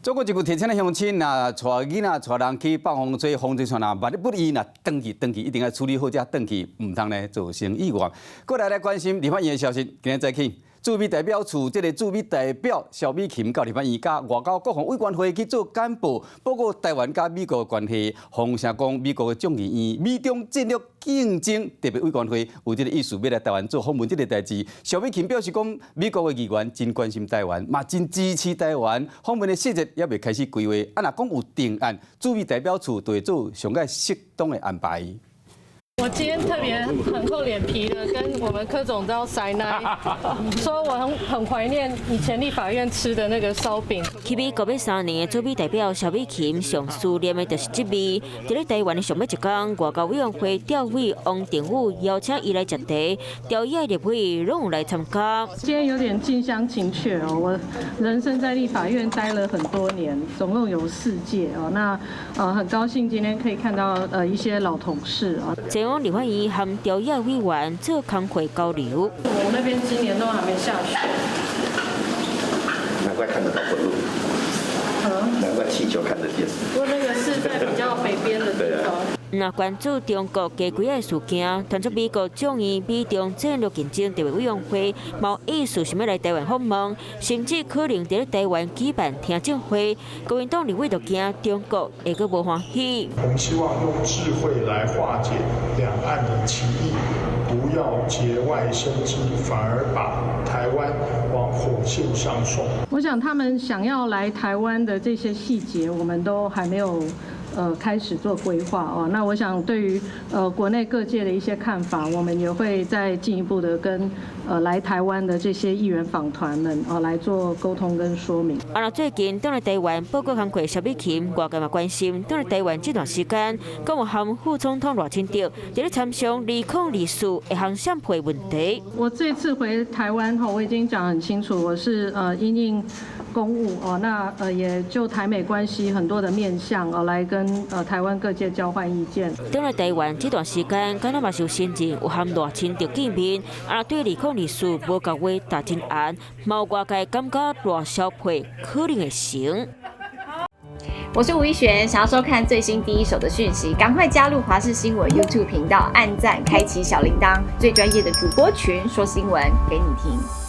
中国一句提醒的乡亲啊，带囡仔、带人去放风吹，风吹船啊，万一不依，那登记，一定要处理好才登记，唔通呢造成意外。过来关心立法院的消息，今日早起，驻美代表处这个驻美代表萧美琴到立法院甲外交国防委员会去做简报，报告台湾甲美国的关系。风声讲美国的众议院美中战略竞争特别委员会有这个意思要来台湾做访问这个代志。萧美琴表示讲，美国的议员真关心台湾，嘛真支持台湾。访问的细节也未开始规划，若讲有定案，驻美代表处就会做上个适当的安排。我今天特别很厚脸皮的跟我们柯总召塞奶，说我很怀念以前立法院吃的那个烧饼。去美国3年的驻美代表萧美琴上思念的就是这味。伫咧台湾的上尾一天，外交委员会调委王定宇邀请伊来食茶，调议立委拢有来参加。今天有点近乡情怯哦，我人生在立法院待了很多年，总共有4届哦。那很高兴今天可以看到一些老同事啊。往立法院和调议委员做工会交流。我那边今年都还没下雪，难怪看得到纹路，难怪气球看得见。不过那个是在比较北边的地方。那关注中国加几个事件，传出美国众议美中战略竞争特别委员会冇意思想要来台湾访问，甚至可能在台湾举办听证会。国民党立委就惊中国会阁无欢喜。我们希望用智慧来化解两岸的歧义，不要节外生枝，反而把台湾往火线上送。我想他们想要来台湾的这些细节，我们都还没有开始做规划哦。那我想对于国内各界的一些看法，我们也会再进一步的跟来台湾的这些议员访团们来做沟通跟说明。最近到来台湾报告工会萧美琴，外界嘛关心到来台湾这段时间，敢有含副总统赖清德在咧参详2024一项审批问题。我这次回台湾后，我已经讲很清楚，我是因应公务哦，那也就台美关系很多的面向来跟台湾各界交换意见。到来台湾这段时间，敢若嘛是有新人有含赖清德见面，对2024无甲话打真案，嘛外界感觉赖萧配可能会成。我是吴一璇，想要收看最新第一手的讯息，赶快加入华视新闻 YouTube 频道，按赞，开启小铃铛，最专业的主播群说新闻给你听。